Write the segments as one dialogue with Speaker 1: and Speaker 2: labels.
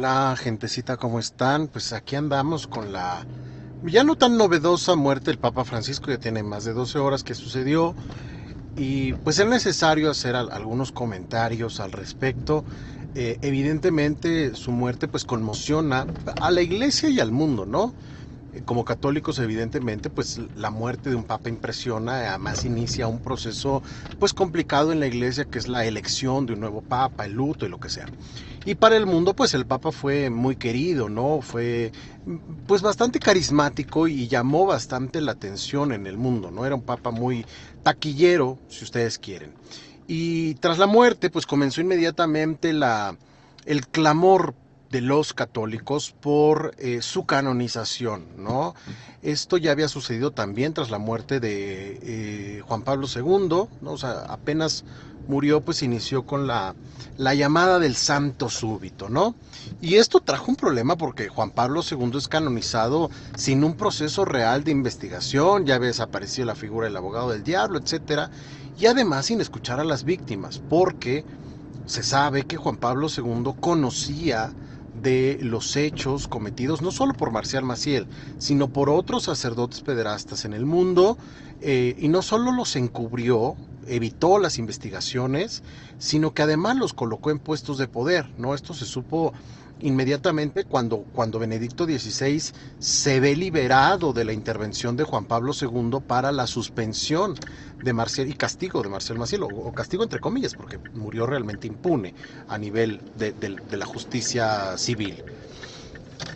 Speaker 1: Hola, gentecita, ¿cómo están? Pues aquí andamos con la ya no tan novedosa muerte del Papa Francisco. Ya tiene más de 12 horas que sucedió y pues es necesario hacer algunos comentarios al respecto. Evidentemente su muerte pues conmociona a la iglesia y al mundo, ¿no? Como católicos, evidentemente, pues la muerte de un papa impresiona. Además inicia un proceso pues complicado en la iglesia, que es la elección de un nuevo papa, el luto y lo que sea. Y para el mundo, pues el papa fue muy querido, ¿no? Fue pues bastante carismático y llamó bastante la atención en el mundo, ¿no? Era un papa muy taquillero, si ustedes quieren. Y tras la muerte, pues comenzó inmediatamente el clamor de los católicos por su canonización, ¿no? Esto ya había sucedido también tras la muerte de Juan Pablo II, ¿no? O sea, apenas murió, pues inició con la llamada del santo súbito, ¿no? Y esto trajo un problema porque Juan Pablo II es canonizado sin un proceso real de investigación. Ya había desaparecido la figura del abogado del diablo, etcétera, y además sin escuchar a las víctimas, porque se sabe que Juan Pablo II conocía de los hechos cometidos no solo por Marcial Maciel, sino por otros sacerdotes pederastas en el mundo, y no solo los encubrió, evitó las investigaciones, sino que además los colocó en puestos de poder, ¿no? Esto se supo inmediatamente cuando Benedicto XVI se ve liberado de la intervención de Juan Pablo II para la suspensión de Marcial y castigo de Marcial Maciel, o castigo entre comillas, porque murió realmente impune a nivel de la justicia civil.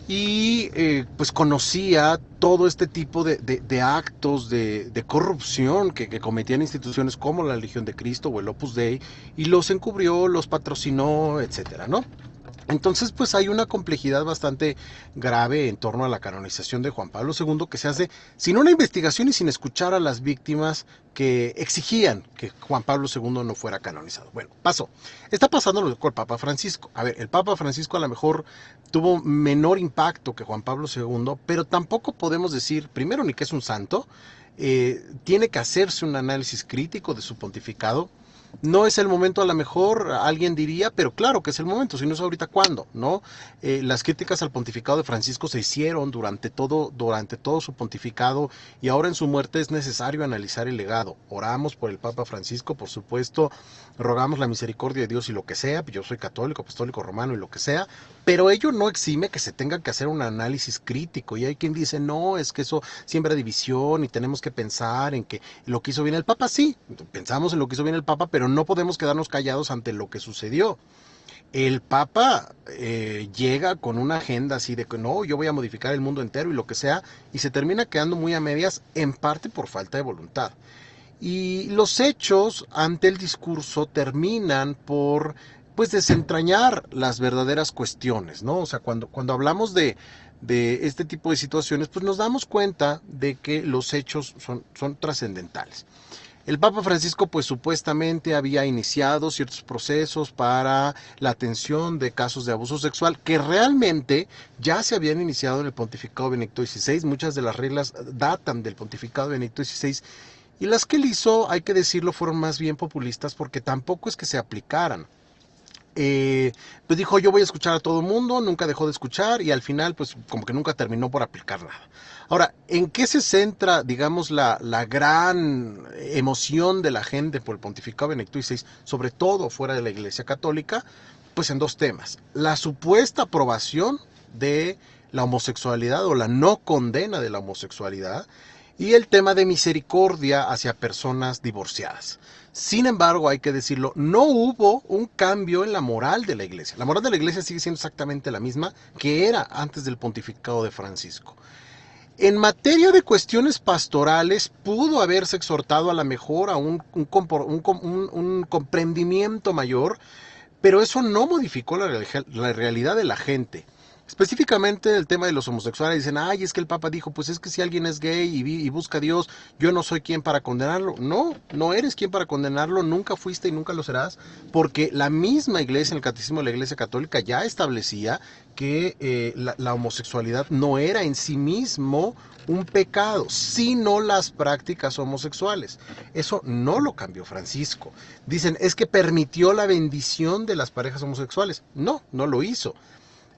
Speaker 1: Y pues conocía todo este tipo de actos de corrupción que cometían instituciones como la Legión de Cristo o el Opus Dei, y los encubrió, los patrocinó, etcétera, ¿no? Entonces, pues hay una complejidad bastante grave en torno a la canonización de Juan Pablo II, que se hace sin una investigación y sin escuchar a las víctimas que exigían que Juan Pablo II no fuera canonizado. Bueno, pasó. Está pasando lo con el Papa Francisco. A ver, el Papa Francisco a lo mejor tuvo menor impacto que Juan Pablo II, pero tampoco podemos decir, primero, ni que es un santo. Tiene que hacerse un análisis crítico de su pontificado. No es el momento, a lo mejor alguien diría, pero claro que es el momento, si no es ahorita, ¿cuándo? ¿No? Las críticas al pontificado de Francisco se hicieron durante todo su pontificado, y ahora en su muerte es necesario analizar el legado. Oramos por el Papa Francisco, por supuesto, rogamos la misericordia de Dios y lo que sea. Yo soy católico, apostólico romano y lo que sea, pero ello no exime que se tenga que hacer un análisis crítico. Y hay quien dice, no, es que eso siembra división y tenemos que pensar en que lo que hizo bien el Papa. Sí, pensamos en lo que hizo bien el Papa, pero no podemos quedarnos callados ante lo que sucedió. El Papa llega con una agenda así de que no, yo voy a modificar el mundo entero y lo que sea, y se termina quedando muy a medias, en parte por falta de voluntad. Y los hechos ante el discurso terminan por pues desentrañar las verdaderas cuestiones, ¿no? O sea, cuando hablamos de este tipo de situaciones, pues nos damos cuenta de que los hechos son trascendentales. El Papa Francisco pues supuestamente había iniciado ciertos procesos para la atención de casos de abuso sexual que realmente ya se habían iniciado en el pontificado de Benedicto XVI. Muchas de las reglas datan del pontificado de Benedicto XVI, y las que él hizo, hay que decirlo, fueron más bien populistas porque tampoco es que se aplicaran. Pues dijo, yo voy a escuchar a todo el mundo, nunca dejó de escuchar, y al final pues como que nunca terminó por aplicar nada. Ahora, ¿en qué se centra, digamos, la gran emoción de la gente por el pontificado de Benedicto XVI, sobre todo fuera de la Iglesia Católica? Pues en dos temas: la supuesta aprobación de la homosexualidad o la no condena de la homosexualidad, y el tema de misericordia hacia personas divorciadas. Sin embargo, hay que decirlo, no hubo un cambio en la moral de la iglesia. La moral de la iglesia sigue siendo exactamente la misma que era antes del pontificado de Francisco. En materia de cuestiones pastorales, pudo haberse exhortado a la mejor a un comprendimiento mayor, pero eso no modificó la realidad de la gente. Específicamente el tema de los homosexuales, dicen, ay, es que el Papa dijo, pues es que si alguien es gay y busca a Dios, yo no soy quien para condenarlo. No, no eres quien para condenarlo, nunca fuiste y nunca lo serás, porque la misma iglesia, en el catecismo de la Iglesia Católica, ya establecía que la homosexualidad no era en sí mismo un pecado, sino las prácticas homosexuales. Eso no lo cambió Francisco. Dicen, es que permitió la bendición de las parejas homosexuales. No, no lo hizo.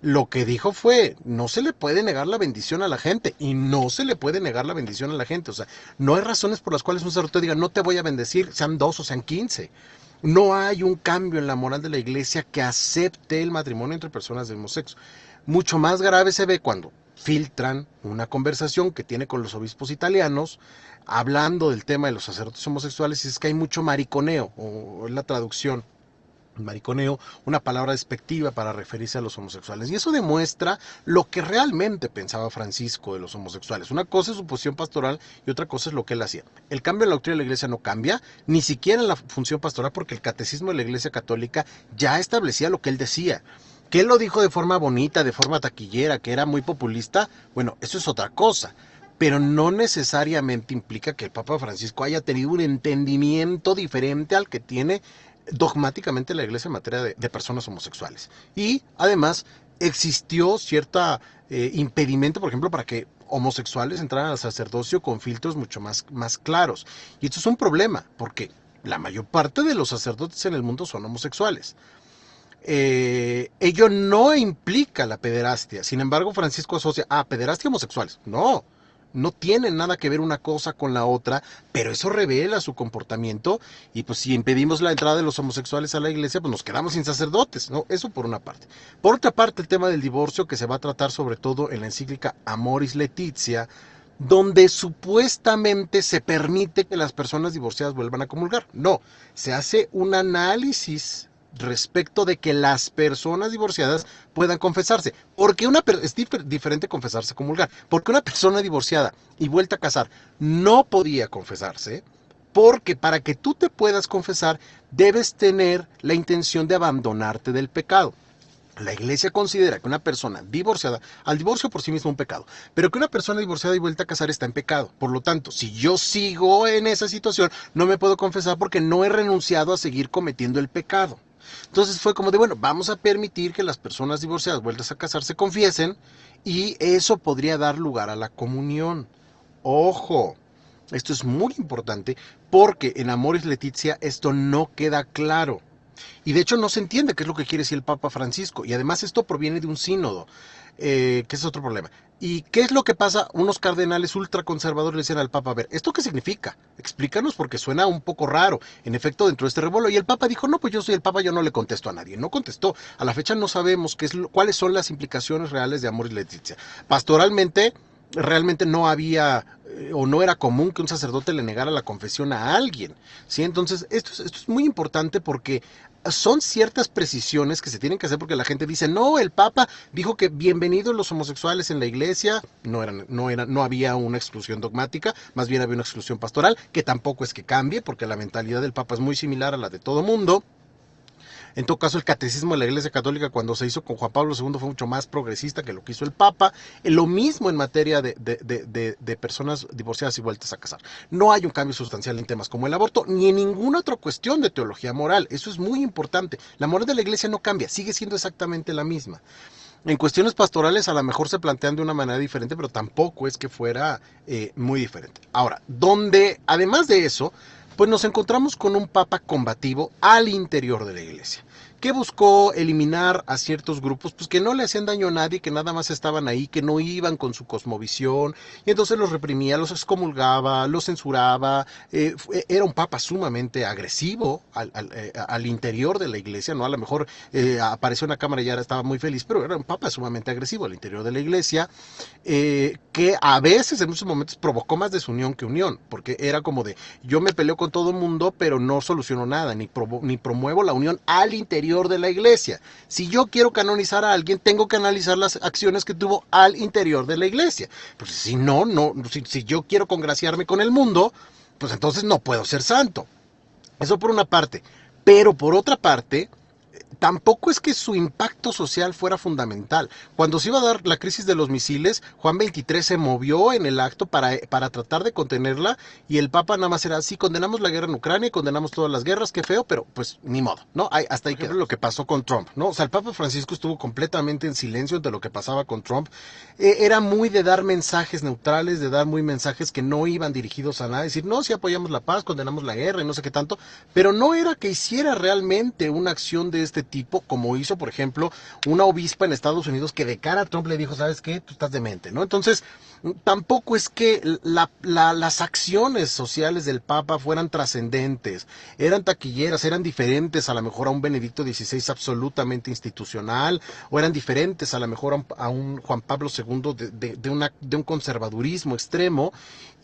Speaker 1: Lo que dijo fue, no se le puede negar la bendición a la gente, y no se le puede negar la bendición a la gente. O sea, no hay razones por las cuales un sacerdote diga, no te voy a bendecir, sean 2 o sean 15. No hay un cambio en la moral de la iglesia que acepte el matrimonio entre personas del mismo sexo. Mucho más grave se ve cuando filtran una conversación que tiene con los obispos italianos, hablando del tema de los sacerdotes homosexuales, y es que hay mucho mariconeo, o es la traducción, mariconeo, una palabra despectiva para referirse a los homosexuales. Y eso demuestra lo que realmente pensaba Francisco de los homosexuales. Una cosa es su posición pastoral y otra cosa es lo que él hacía. El cambio en la doctrina de la iglesia no cambia, ni siquiera en la función pastoral, porque el catecismo de la iglesia católica ya establecía lo que él decía. Que él lo dijo de forma bonita, de forma taquillera, que era muy populista, bueno, eso es otra cosa. Pero no necesariamente implica que el Papa Francisco haya tenido un entendimiento diferente al que tiene dogmáticamente la iglesia en materia de personas homosexuales. Y además existió cierta impedimento, por ejemplo, para que homosexuales entraran al sacerdocio con filtros mucho más claros. Y esto es un problema, porque la mayor parte de los sacerdotes en el mundo son homosexuales. Ello no implica la pederastia. Sin embargo, Francisco asocia pederastia homosexuales. No, no tienen nada que ver una cosa con la otra, pero eso revela su comportamiento. Y pues si impedimos la entrada de los homosexuales a la iglesia, pues nos quedamos sin sacerdotes, ¿no? Eso por una parte. Por otra parte, el tema del divorcio, que se va a tratar sobre todo en la encíclica Amoris Laetitia, donde supuestamente se permite que las personas divorciadas vuelvan a comulgar. No, se hace un análisis respecto de que las personas divorciadas puedan confesarse. Porque es diferente confesarse, comulgar. Porque una persona divorciada y vuelta a casar no podía confesarse, porque para que tú te puedas confesar debes tener la intención de abandonarte del pecado. La iglesia considera que una persona divorciada, al divorcio por sí mismo es un pecado, pero que una persona divorciada y vuelta a casar está en pecado. Por lo tanto, si yo sigo en esa situación, no me puedo confesar porque no he renunciado a seguir cometiendo el pecado. Entonces fue como de, bueno, vamos a permitir que las personas divorciadas vueltas a casar se confiesen, y eso podría dar lugar a la comunión. Ojo, esto es muy importante porque en Amoris Laetitia esto no queda claro. Y de hecho no se entiende qué es lo que quiere decir el Papa Francisco. Y además esto proviene de un sínodo, que es otro problema. ¿Y qué es lo que pasa? Unos cardenales ultraconservadores le dicen al Papa, a ver, ¿esto qué significa? Explícanos, porque suena un poco raro, en efecto, dentro de este revuelo. Y el Papa dijo, no, pues yo soy el Papa, yo no le contesto a nadie. No contestó. A la fecha no sabemos cuáles son las implicaciones reales de Amoris Laetitia. Pastoralmente, realmente no había o no era común que un sacerdote le negara la confesión a alguien, ¿sí? Entonces esto es muy importante porque son ciertas precisiones que se tienen que hacer, porque la gente dice, no, el Papa dijo que bienvenidos los homosexuales en la iglesia. No había una exclusión dogmática, más bien había una exclusión pastoral, que tampoco es que cambie, porque la mentalidad del Papa es muy similar a la de todo mundo. En todo caso, el catecismo de la Iglesia Católica, cuando se hizo con Juan Pablo II, fue mucho más progresista que lo que hizo el Papa. Lo mismo en materia de personas divorciadas y vueltas a casar. No hay un cambio sustancial en temas como el aborto, ni en ninguna otra cuestión de teología moral. Eso es muy importante. La moral de la Iglesia no cambia, sigue siendo exactamente la misma. En cuestiones pastorales a lo mejor se plantean de una manera diferente, pero tampoco es que fuera muy diferente. Ahora, donde además de eso, pues nos encontramos con un papa combativo al interior de la iglesia, que buscó eliminar a ciertos grupos pues que no le hacían daño a nadie, que nada más estaban ahí, que no iban con su cosmovisión, y entonces los reprimía, los excomulgaba, los censuraba. Era un papa sumamente agresivo al interior de la iglesia, ¿no? A lo mejor apareció en la cámara y ya estaba muy feliz, pero era un papa sumamente agresivo al interior de la iglesia, que a veces en muchos momentos provocó más desunión que unión, porque era como de, yo me peleo con todo el mundo, pero no soluciono nada, ni promuevo la unión al interior de la iglesia. Si yo quiero canonizar a alguien, tengo que analizar las acciones que tuvo al interior de la iglesia. Pues si si yo quiero congraciarme con el mundo, pues entonces no puedo ser santo. Eso por una parte. Pero por otra parte, tampoco es que su impacto social fuera fundamental. Cuando se iba a dar la crisis de los misiles, Juan XXIII se movió en el acto para tratar de contenerla, y el Papa nada más era, sí, condenamos la guerra en Ucrania y condenamos todas las guerras, qué feo, pero pues ni modo, ¿no? Hasta ahí quedó lo que pasó con Trump, ¿no? O sea, el Papa Francisco estuvo completamente en silencio ante lo que pasaba con Trump. Era muy de dar mensajes neutrales, de dar muy mensajes que no iban dirigidos a nada, decir, no, sí apoyamos la paz, condenamos la guerra y no sé qué tanto, pero no era que hiciera realmente una acción de este tipo, como hizo, por ejemplo, una obispa en Estados Unidos que de cara a Trump le dijo, ¿sabes qué? Tú estás demente, ¿no? Entonces, tampoco es que las acciones sociales del Papa fueran trascendentes, eran taquilleras, eran diferentes a lo mejor a un Benedicto XVI absolutamente institucional, o eran diferentes a lo mejor a un Juan Pablo II de un conservadurismo extremo.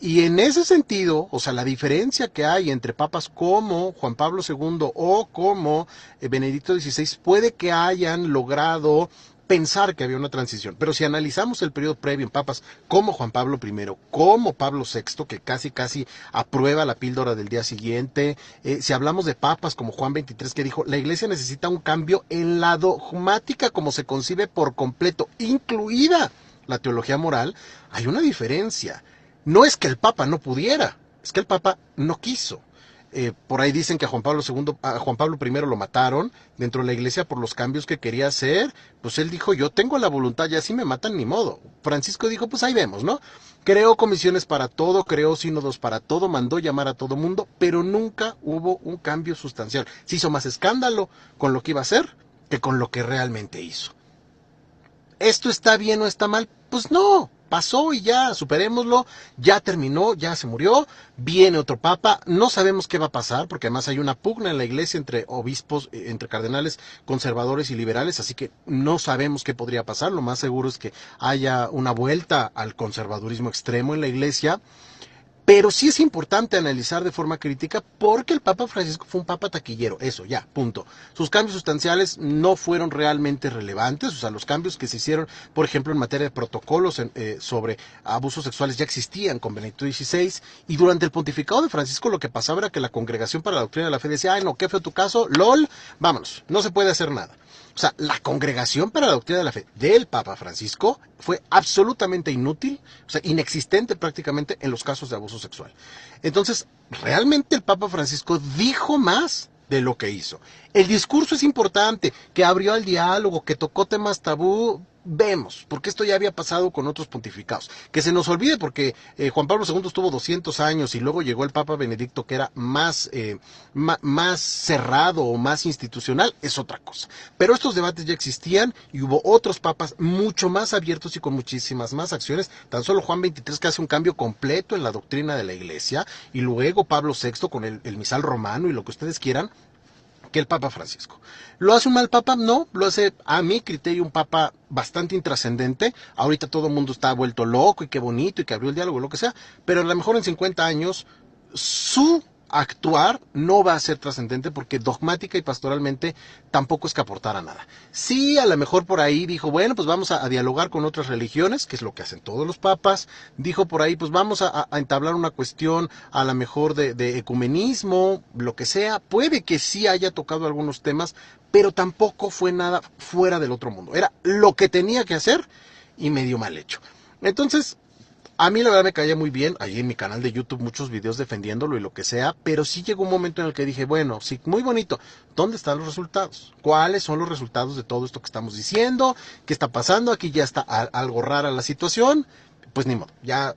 Speaker 1: Y en ese sentido, o sea, la diferencia que hay entre papas como Juan Pablo II o como Benedicto XVI puede que hayan logrado pensar que había una transición, pero si analizamos el periodo previo en papas como Juan Pablo I, como Pablo VI, que casi aprueba la píldora del día siguiente, si hablamos de papas como Juan XXIII, que dijo, la iglesia necesita un cambio en la dogmática como se concibe por completo, incluida la teología moral, hay una diferencia. No es que el Papa no pudiera, es que el Papa no quiso. Por ahí dicen que a Juan Pablo I lo mataron dentro de la iglesia por los cambios que quería hacer. Pues él dijo, yo tengo la voluntad, y así me matan, ni modo. Francisco dijo, pues ahí vemos, ¿no? Creó comisiones para todo, creó sínodos para todo, mandó llamar a todo mundo, pero nunca hubo un cambio sustancial. Se hizo más escándalo con lo que iba a hacer que con lo que realmente hizo. ¿Esto está bien o está mal? Pues no, pasó y ya, superémoslo, ya terminó, ya se murió, viene otro papa, no sabemos qué va a pasar, porque además hay una pugna en la iglesia entre obispos, entre cardenales conservadores y liberales, así que no sabemos qué podría pasar, lo más seguro es que haya una vuelta al conservadurismo extremo en la iglesia. Pero sí es importante analizar de forma crítica porque el Papa Francisco fue un papa taquillero, eso ya, punto. Sus cambios sustanciales no fueron realmente relevantes, o sea, los cambios que se hicieron, por ejemplo, en materia de protocolos sobre abusos sexuales ya existían con Benedicto XVI, y durante el pontificado de Francisco lo que pasaba era que la Congregación para la Doctrina de la Fe decía, ay no, qué feo tu caso, lol, vámonos, no se puede hacer nada. O sea, la Congregación para la Doctrina de la Fe del Papa Francisco fue absolutamente inútil, o sea, inexistente prácticamente en los casos de abuso sexual. Entonces, realmente el Papa Francisco dijo más de lo que hizo. El discurso es importante, que abrió al diálogo, que tocó temas tabú, vemos, porque esto ya había pasado con otros pontificados. Que se nos olvide porque Juan Pablo II estuvo 200 años y luego llegó el Papa Benedicto que era más cerrado o más institucional, es otra cosa. Pero estos debates ya existían y hubo otros papas mucho más abiertos y con muchísimas más acciones. Tan solo Juan XXIII que hace un cambio completo en la doctrina de la iglesia, y luego Pablo VI con el misal romano y lo que ustedes quieran, que el Papa Francisco. ¿Lo hace un mal Papa? No, lo hace a mi criterio un Papa bastante intrascendente. Ahorita todo el mundo está vuelto loco y qué bonito y que abrió el diálogo, lo que sea, pero a lo mejor en 50 años su actuar no va a ser trascendente porque dogmática y pastoralmente tampoco es que aportara nada. Sí, a lo mejor por ahí dijo, bueno, pues vamos a dialogar con otras religiones, que es lo que hacen todos los papas. Dijo por ahí, pues vamos a entablar una cuestión a lo mejor de ecumenismo, lo que sea. Puede que sí haya tocado algunos temas, pero tampoco fue nada fuera del otro mundo. Era lo que tenía que hacer y medio mal hecho. Entonces, a mí la verdad me caía muy bien, ahí en mi canal de YouTube muchos videos defendiéndolo y lo que sea, pero sí llegó un momento en el que dije, bueno, sí, muy bonito, ¿dónde están los resultados? ¿Cuáles son los resultados de todo esto que estamos diciendo? ¿Qué está pasando? Aquí ya está algo rara la situación. Pues ni modo, ya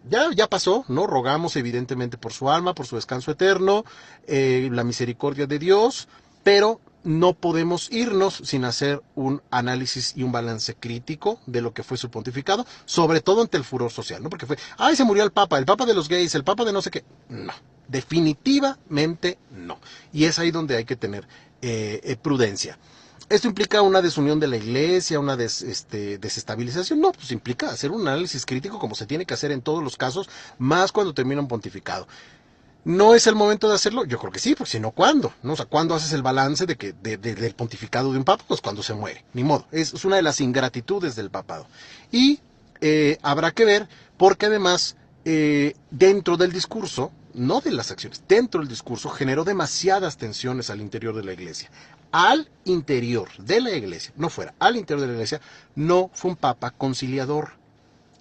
Speaker 1: pasó, ¿no? Rogamos evidentemente por su alma, por su descanso eterno, la misericordia de Dios, pero no podemos irnos sin hacer un análisis y un balance crítico de lo que fue su pontificado, sobre todo ante el furor social, ¿no? Porque fue, ay, se murió el Papa de los gays, el Papa de no sé qué. No, definitivamente no. Y es ahí donde hay que tener prudencia. ¿Esto implica una desunión de la iglesia, una desestabilización? No, pues implica hacer un análisis crítico como se tiene que hacer en todos los casos, más cuando termina un pontificado. ¿No es el momento de hacerlo? Yo creo que sí, porque si no, ¿cuándo? ¿No? O sea, ¿cuándo haces el balance del pontificado de un papa? Pues cuando se muere, ni modo. Es una de las ingratitudes del papado. Y habrá que ver, porque además, dentro del discurso, no de las acciones, dentro del discurso generó demasiadas tensiones al interior de la iglesia. Al interior de la iglesia, no fuera, al interior de la iglesia, no fue un papa conciliador.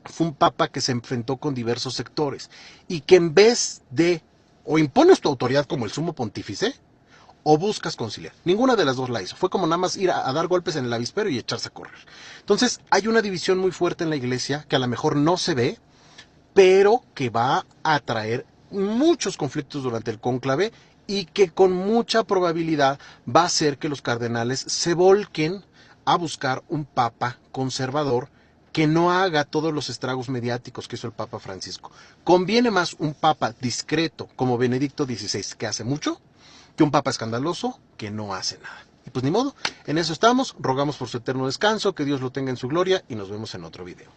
Speaker 1: Fue un papa que se enfrentó con diversos sectores y que en vez de o impones tu autoridad como el sumo pontífice o buscas conciliar. Ninguna de las dos la hizo. Fue como nada más ir a dar golpes en el avispero y echarse a correr. Entonces hay una división muy fuerte en la iglesia que a lo mejor no se ve, pero que va a traer muchos conflictos durante el cónclave y que con mucha probabilidad va a hacer que los cardenales se volquen a buscar un papa conservador que no haga todos los estragos mediáticos que hizo el Papa Francisco. Conviene más un papa discreto como Benedicto XVI, que hace mucho, que un papa escandaloso que no hace nada. Y pues ni modo, en eso estamos, rogamos por su eterno descanso, que Dios lo tenga en su gloria y nos vemos en otro video.